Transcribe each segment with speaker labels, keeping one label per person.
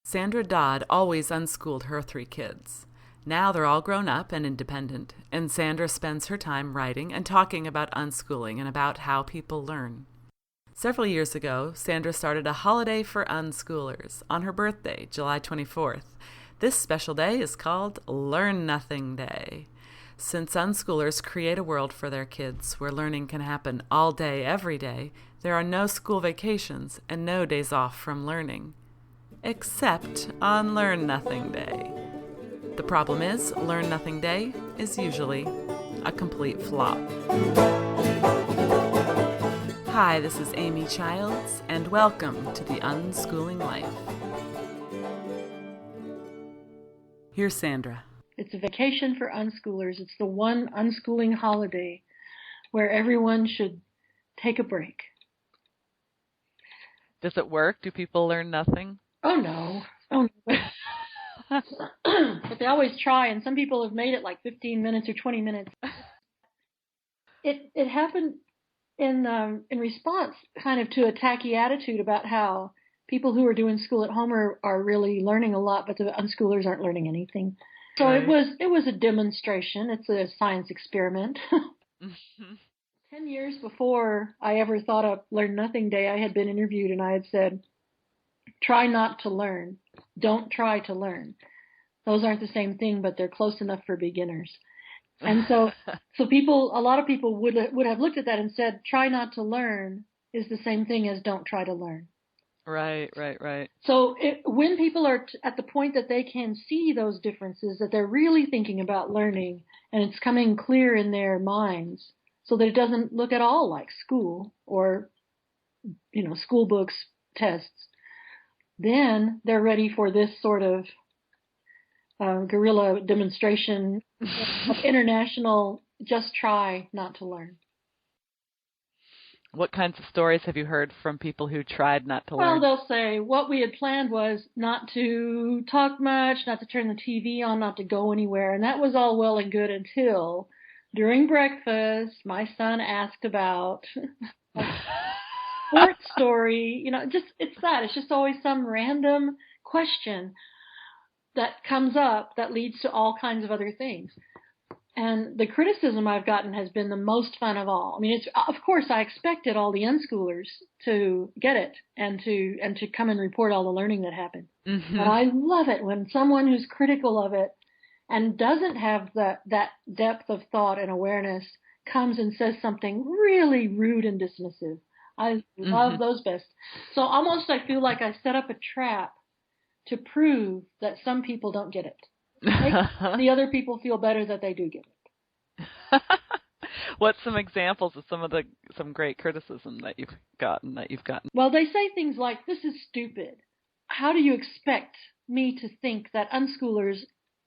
Speaker 1: Sandra Dodd always unschooled her 3 kids. Now they're all grown up and independent, and Sandra spends her time writing and talking about unschooling and about how people learn. Several years ago, Sandra started a holiday for unschoolers on her birthday, July 24th. This special day is called Learn Nothing Day. Since unschoolers create a world for their kids where learning can happen all day, every day, there are no school vacations and no days off from learning. Except on Learn Nothing Day. The problem is, Learn Nothing Day is usually a complete flop. Hi, this is Amy Childs, and welcome to The Unschooling Life. Here's Sandra.
Speaker 2: It's a vacation for unschoolers. It's the one unschooling holiday where everyone should take a break.
Speaker 3: Does it work? Do people learn nothing?
Speaker 2: Oh, no. But they always try, and some people have made it like 15 minutes or 20 minutes. It happened in response kind of to a tacky attitude about how people who are doing school at home are really learning a lot, but the unschoolers aren't learning anything. So right. It was a demonstration. It's a science experiment. 10 years before I ever thought of Learn Nothing Day, I had been interviewed and I had said, try not to learn. Don't try to learn. Those aren't the same thing, but they're close enough for beginners. And so a lot of people would have looked at that and said, try not to learn is the same thing as don't try to learn.
Speaker 3: Right.
Speaker 2: So when people are at the point that they can see those differences, that they're really thinking about learning, and it's coming clear in their minds, so that it doesn't look at all like school or, school books, tests, then they're ready for this sort of guerrilla demonstration of international just try not to learn.
Speaker 3: What kinds of stories have you heard from people who tried not to learn?
Speaker 2: Well, they'll say what we had planned was not to talk much, not to turn the TV on, not to go anywhere. And that was all well and good until during breakfast, my son asked about a sports story. It's just always some random question that comes up that leads to all kinds of other things. And the criticism I've gotten has been the most fun of all. I mean, of course I expected all the unschoolers to get it and to come and report all the learning that happened. Mm-hmm. But I love it when someone who's critical of it and doesn't have that depth of thought and awareness comes and says something really rude and dismissive. I love those best. So almost I feel like I set up a trap to prove that some people don't get it. Make the other people feel better that they do get it.
Speaker 3: What's some examples of some great criticism that you've gotten?
Speaker 2: Well, they say things like, "This is stupid. How do you expect me to think that unschoolers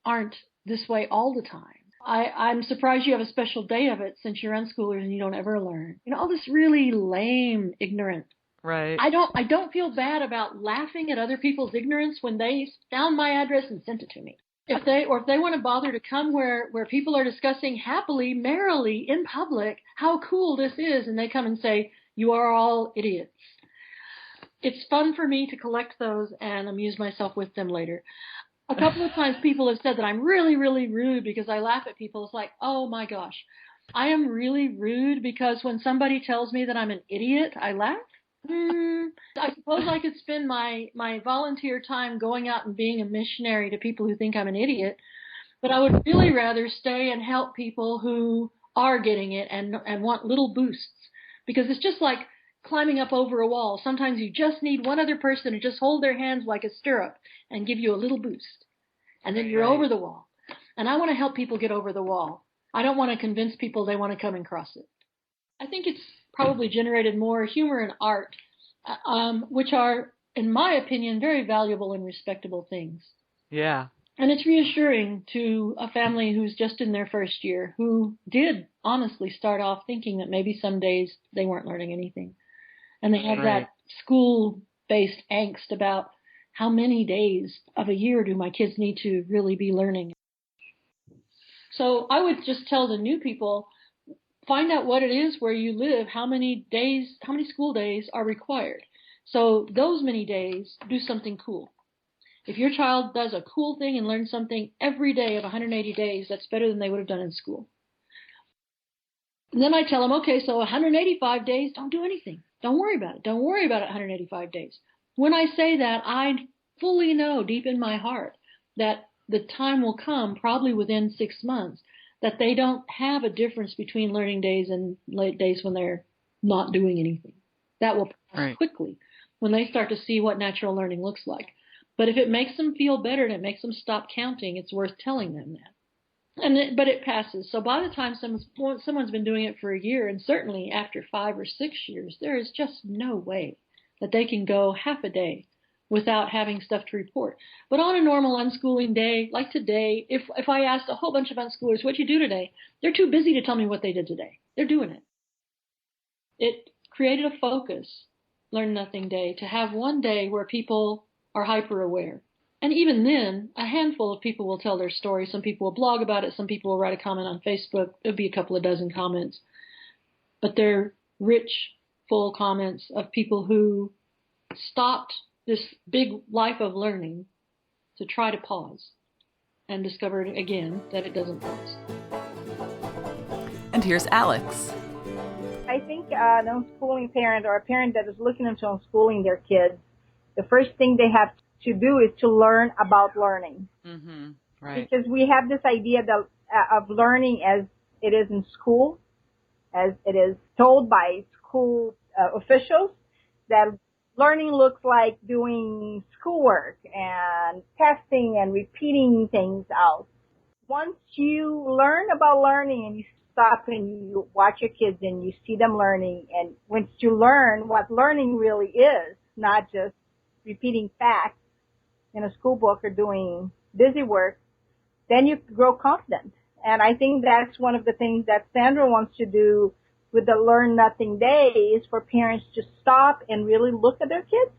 Speaker 2: aren't this way all the time? I'm surprised you have a special day of it since you're unschoolers and you don't ever learn." All this really lame, ignorant.
Speaker 3: Right.
Speaker 2: I don't feel bad about laughing at other people's ignorance when they found my address and sent it to me. If they want to bother to come where people are discussing happily, merrily, in public, how cool this is, and they come and say, you are all idiots. It's fun for me to collect those and amuse myself with them later. A couple of times people have said that I'm really, really rude because I laugh at people. It's like, oh my gosh, I am really rude because when somebody tells me that I'm an idiot, I laugh? I suppose I could spend my volunteer time going out and being a missionary to people who think I'm an idiot, but I would really rather stay and help people who are getting it and want little boosts, because it's just like climbing up over a wall. Sometimes you just need one other person to just hold their hands like a stirrup and give you a little boost, and then you're over the wall. And I want to help people get over the wall. I don't want to convince people they want to come and cross it. I think it's probably generated more humor and art, which are, in my opinion, very valuable and respectable things.
Speaker 3: Yeah.
Speaker 2: And it's reassuring to a family who's just in their first year, who did honestly start off thinking that maybe some days they weren't learning anything. And they have that school-based angst about how many days of a year do my kids need to really be learning. So I would just tell the new people, find out what it is where you live, how many school days are required. So those many days, do something cool. If your child does a cool thing and learns something every day of 180 days, that's better than they would have done in school. And then I tell them, okay, so 185 days, don't do anything. Don't worry about it. Don't worry about it 185 days. When I say that, I fully know deep in my heart that the time will come, probably within 6 months, that they don't have a difference between learning days and late days when they're not doing anything. That will pass quickly when they start to see what natural learning looks like. But if it makes them feel better and it makes them stop counting, it's worth telling them that. But it passes. So by the time someone's been doing it for a year, and certainly after 5 or 6 years, there is just no way that they can go half a day without having stuff to report. But on a normal unschooling day, like today, if I asked a whole bunch of unschoolers, what'd you do today? They're too busy to tell me what they did today. They're doing it. It created a focus, Learn Nothing Day, to have one day where people are hyper aware. And even then, a handful of people will tell their story. Some people will blog about it. Some people will write a comment on Facebook. There'll be a couple of dozen comments. But they're rich, full comments of people who stopped this big life of learning to try to pause and discovered again that it doesn't pause.
Speaker 1: And here's Alex.
Speaker 4: I think an unschooling parent or a parent that is looking into unschooling their kids, the first thing they have to do is to learn about learning.
Speaker 3: Mm-hmm. Right.
Speaker 4: Because we have this idea that, of learning as it is in school, as it is told by school officials, that learning looks like doing schoolwork and testing and repeating things out. Once you learn about learning and you stop and you watch your kids and you see them learning, and once you learn what learning really is, not just repeating facts in a school book or doing busy work, then you grow confident. And I think that's one of the things that Sandra wants to do with the Learn Nothing Day, is for parents to stop and really look at their kids.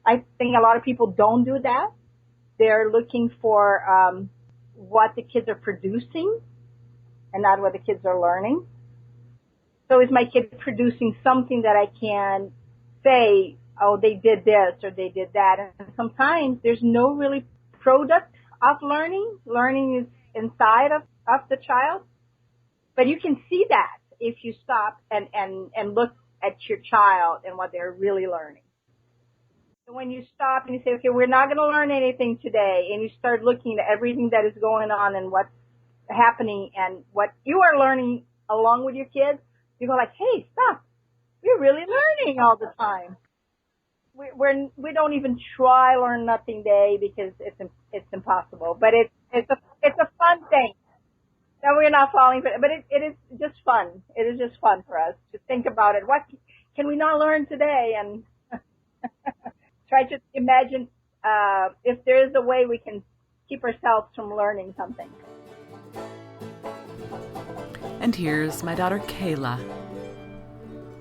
Speaker 4: I think a lot of people don't do that. They're looking for what the kids are producing and not what the kids are learning. So is my kid producing something that I can say, oh, they did this or they did that? And sometimes there's no really product of learning. Learning is inside of the child. But you can see that if you stop and look at your child and what they're really learning. So when you stop and you say, okay, we're not going to learn anything today, and you start looking at everything that is going on and what's happening and what you are learning along with your kids, you go like, hey, stop. We're really learning all the time. We don't even try Learn Nothing Day because it's impossible. But it's a fun thing. No, we're not falling for it, but it is just fun. It is just fun for us to think about it. What can we not learn today? And try to imagine if there is a way we can keep ourselves from learning something.
Speaker 1: And here's my daughter Kayla.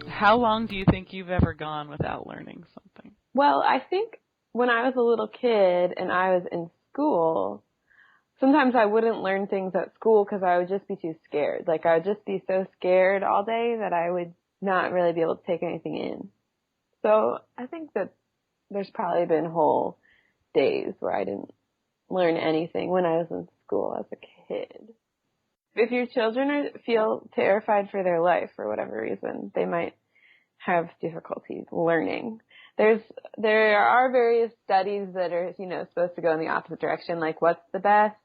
Speaker 3: How long do you think you've ever gone without learning something?
Speaker 5: Well, I think when I was a little kid and I was in school, sometimes I wouldn't learn things at school because I would just be too scared. Like, I would just be so scared all day that I would not really be able to take anything in. So I think that there's probably been whole days where I didn't learn anything when I was in school as a kid. If your children feel terrified for their life for whatever reason, they might have difficulties learning. There are various studies that are, supposed to go in the opposite direction, like what's the best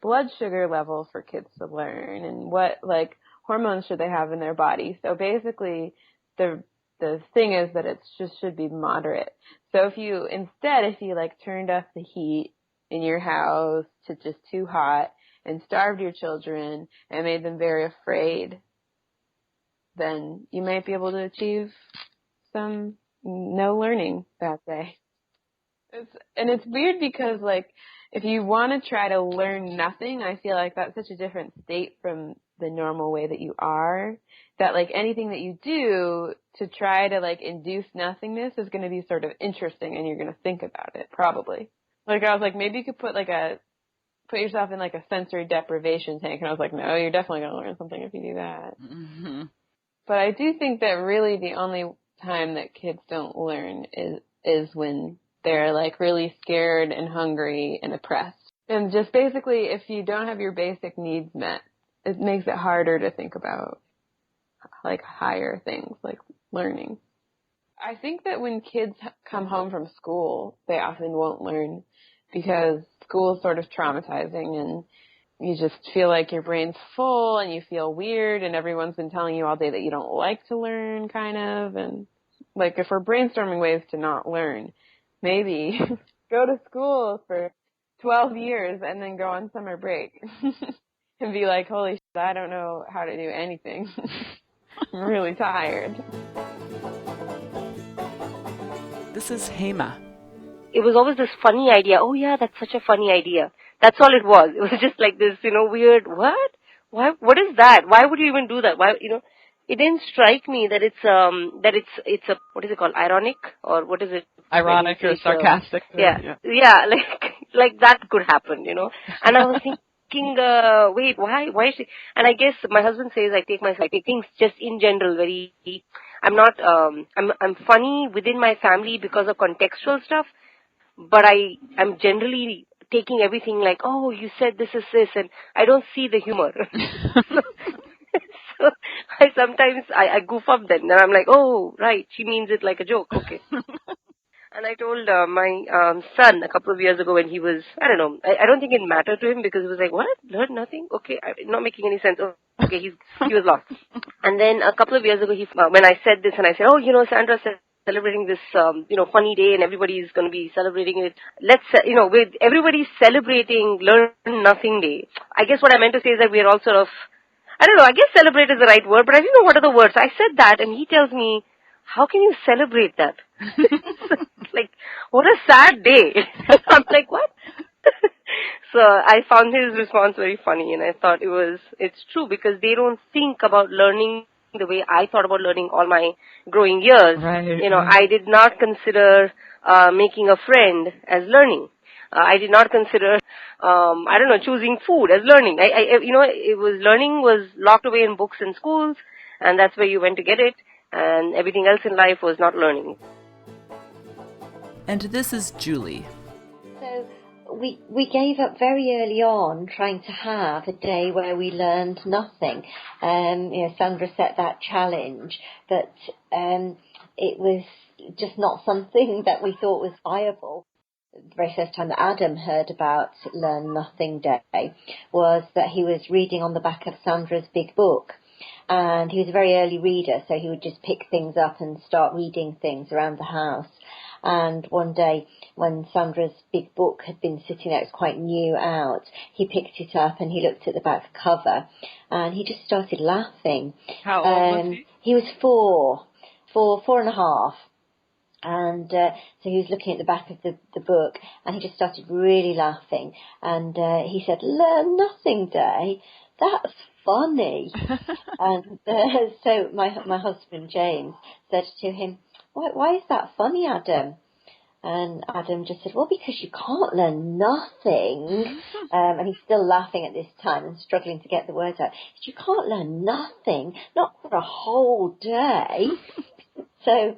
Speaker 5: blood sugar level for kids to learn and what, hormones should they have in their body. So basically, the thing is that it just should be moderate. So if you turned up the heat in your house to just too hot and starved your children and made them very afraid, then you might be able to achieve some no learning that day. It's weird because, if you want to try to learn nothing, I feel like that's such a different state from the normal way that you are, that, anything that you do to try to, induce nothingness is going to be sort of interesting, and you're going to think about it, probably. I was like, maybe you could put yourself in, a sensory deprivation tank, and I was like, no, you're definitely going to learn something if you do that.
Speaker 3: Mm-hmm.
Speaker 5: But I do think that really the only time that kids don't learn is when they're like really scared and hungry and oppressed. And just basically, if you don't have your basic needs met, it makes it harder to think about like higher things like learning. I think that when kids come home from school, they often won't learn because school is sort of traumatizing and you just feel like your brain's full and you feel weird and everyone's been telling you all day that you don't like to learn, kind of. And like if we're brainstorming ways to not learn, maybe go to school for 12 years and then go on summer break and be like, holy shit, I don't know how to do anything. I'm really tired.
Speaker 1: This is Hema.
Speaker 6: It was always this funny idea. Oh yeah, that's such a funny idea. That's all it was. It was just like this, weird, what? Why, what is that? Why would you even do that? Why, it didn't strike me that it's a, what is it called? Ironic? Or what is it?
Speaker 3: Ironic or sarcastic.
Speaker 6: Yeah, like that could happen, And I was thinking, wait, why is she, and I guess my husband says I take things just in general very, I'm funny within my family because of contextual stuff, but I'm generally taking everything like, oh, you said this is this, and I don't see the humor. So I sometimes goof up then, and I'm like, oh, right, she means it like a joke, okay. And I told my son a couple of years ago when he was, I don't know, I don't think it mattered to him because he was like, what? Learn nothing? Okay, not making any sense. Oh, okay, he was lost. And then a couple of years ago, when I said this and I said, oh, Sandra said, celebrating this, funny day and everybody's going to be celebrating it. With everybody's celebrating Learn Nothing Day. I guess what I meant to say is that we are all sort of, I don't know, I guess celebrate is the right word, but I didn't know what are the words. I said that and he tells me, how can you celebrate that? Like, what a sad day. I'm like, what? So I found his response very funny and I thought it's true because they don't think about learning the way I thought about learning all my growing years.
Speaker 3: Right.
Speaker 6: I did not consider making a friend as learning. I did not consider, choosing food as learning. Learning was locked away in books in schools, and that's where you went to get it, and everything else in life was not learning.
Speaker 1: And this is Julie.
Speaker 7: So we gave up very early on trying to have a day where we learned nothing. Sandra set that challenge, but it was just not something that we thought was viable. The very first time that Adam heard about Learn Nothing Day was that he was reading on the back of Sandra's big book. And he was a very early reader, so he would just pick things up and start reading things around the house. And one day, when Sandra's big book had been sitting there, it was quite new out, he picked it up and he looked at the back cover and he just started laughing.
Speaker 3: How old was he?
Speaker 7: He was four and a half. And so he was looking at the back of the book and he just started really laughing. And he said, Learn Nothing Day? That's funny. And so my husband James said to him, why is that funny, Adam? And Adam just said, well, because you can't learn nothing. And he's still laughing at this time and struggling to get the words out. You can't learn nothing, not for a whole day. So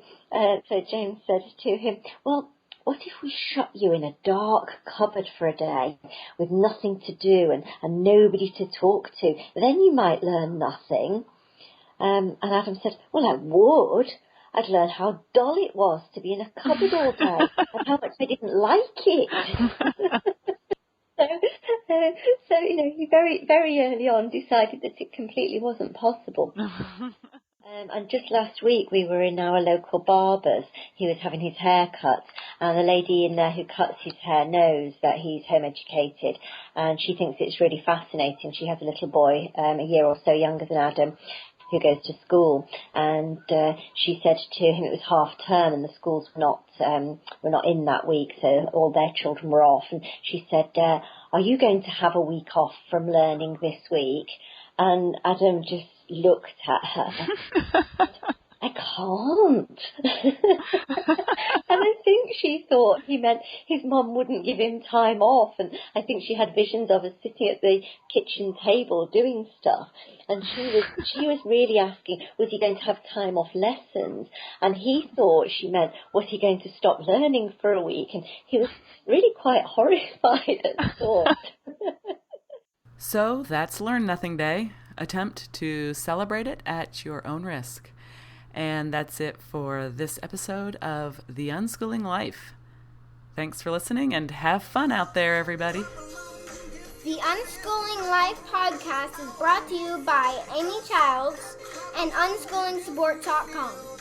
Speaker 7: James said to him, well, what if we shut you in a dark cupboard for a day with nothing to do and nobody to talk to? Then you might learn nothing. And Adam said, well, I would. I'd learn how dull it was to be in a cupboard all day and how much I didn't like it. So he very, very early on decided that it completely wasn't possible. And just last week we were in our local barber's. He was having his hair cut, and the lady in there who cuts his hair knows that he's home educated, and she thinks it's really fascinating. She has a little boy, a year or so younger than Adam, who goes to school, and she said to him it was half term and the schools were not in that week, so all their children were off, and she said, are you going to have a week off from learning this week? And Adam just looked at her. I can't. And I think she thought he meant his mum wouldn't give him time off. And I think she had visions of us sitting at the kitchen table doing stuff. And she was really asking, was he going to have time off lessons? And he thought she meant, was he going to stop learning for a week? And he was really quite horrified at the thought.
Speaker 1: So that's Learn Nothing Day. Attempt to celebrate it at your own risk. And that's it for this episode of The Unschooling Life. Thanks for listening and have fun out there, everybody.
Speaker 8: The Unschooling Life podcast is brought to you by Amy Childs and unschoolingsupport.com.